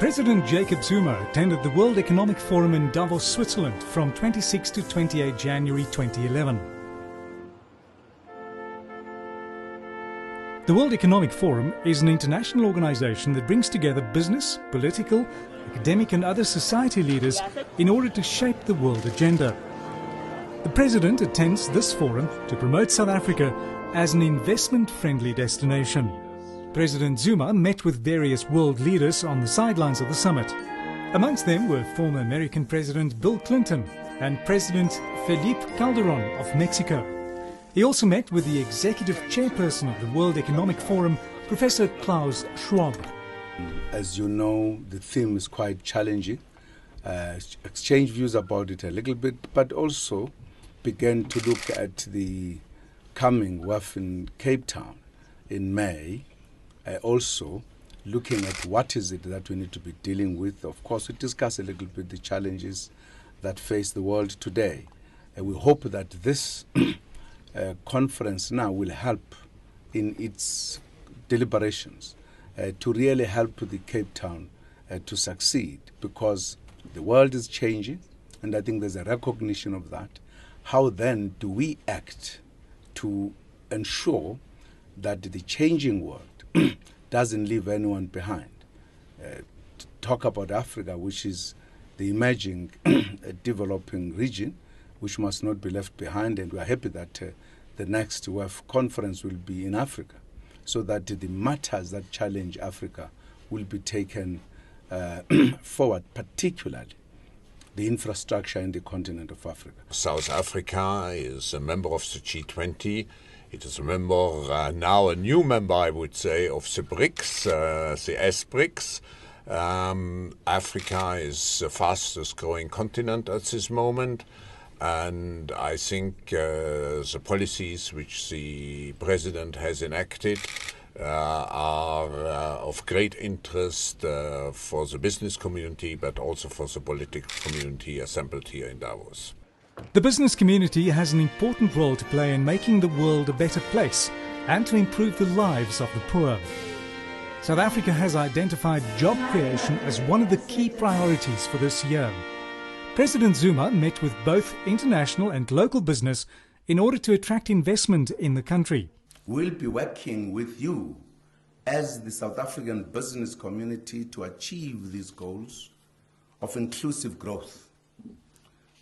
President Jacob Zuma attended the World Economic Forum in Davos, Switzerland from 26 to 28 January 2011. The World Economic Forum is an international organization that brings together business, political, academic and other society leaders in order to shape the world agenda. The President attends this forum to promote South Africa as an investment-friendly destination. President Zuma met with various world leaders on the sidelines of the summit. Amongst them were former American President Bill Clinton and President Felipe Calderón of Mexico. He also met with the executive chairperson of the World Economic Forum, Professor Klaus Schwab. As you know, the theme is quite challenging. Exchange views about it a little bit, but also began to look at the coming WEF in Cape Town in May. Also looking at what is it that we need to be dealing with. Of course, we discuss a little bit the challenges that face the world today. We hope that this conference now will help in its deliberations to really help the Cape Town to succeed, because the world is changing, and I think there's a recognition of that. How then do we act to ensure that the changing world doesn't leave anyone behind? To talk about Africa, which is the emerging, developing region, which must not be left behind, and we are happy that the next WEF conference will be in Africa, so that the matters that challenge Africa will be taken forward, particularly the infrastructure in the continent of Africa. South Africa is a member of the G20. It is a member, now a new member, I would say, of the BRICS, the S-BRICS. Africa is the fastest growing continent at this moment. And I think the policies which the President has enacted are of great interest for the business community, but also for the political community assembled here in Davos. The business community has an important role to play in making the world a better place and to improve the lives of the poor. South Africa has identified job creation as one of the key priorities for this year. President Zuma met with both international and local business in order to attract investment in the country. We'll be working with you as the South African business community to achieve these goals of inclusive growth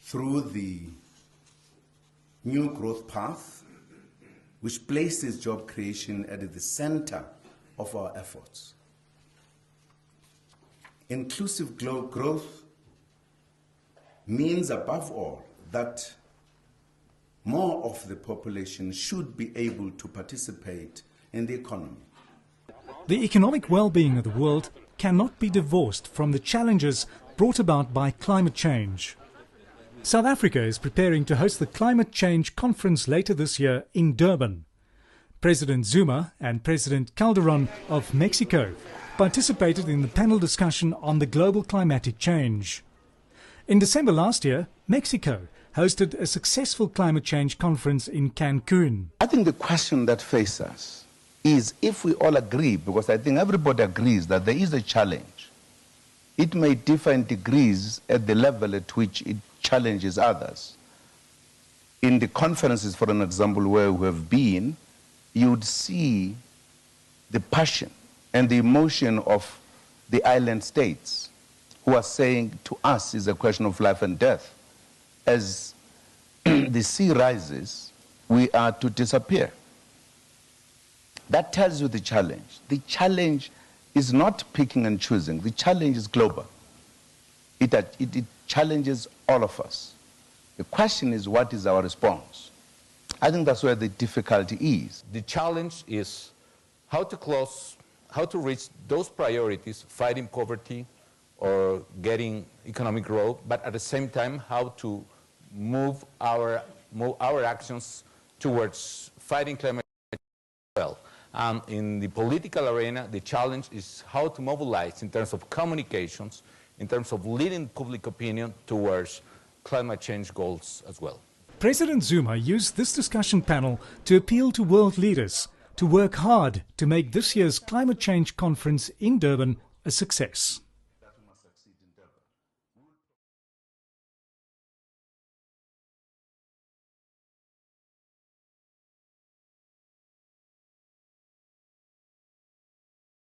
through the new growth path, which places job creation at the center of our efforts. Inclusive growth means, above all, that more of the population should be able to participate in the economy. The economic well-being of the world cannot be divorced from the challenges brought about by climate change. South Africa is preparing to host the Climate Change Conference later this year in Durban. President Zuma and President Calderón of Mexico participated in the panel discussion on the global climatic change. In December last year, Mexico hosted a successful climate change conference in Cancun. I think the question that faces us is if we all agree, because I think everybody agrees that there is a challenge. It may differ in degrees at the level at which it challenges others. In the conferences, for an example, where we have been, you would see the passion and the emotion of the island states who are saying to us is a question of life and death. As the sea rises, we are to disappear. That tells you the challenge. The challenge is not picking and choosing. The challenge is global. It challenges all of us. The question is, what is our response? I think that's where the difficulty is. The challenge is how to reach those priorities, fighting poverty or getting economic growth, but at the same time, how to move our actions towards fighting climate change as well. In the political arena, the challenge is how to mobilize in terms of communications, in terms of leading public opinion towards climate change goals as well. President Zuma used this discussion panel to appeal to world leaders to work hard to make this year's climate change conference in Durban a success.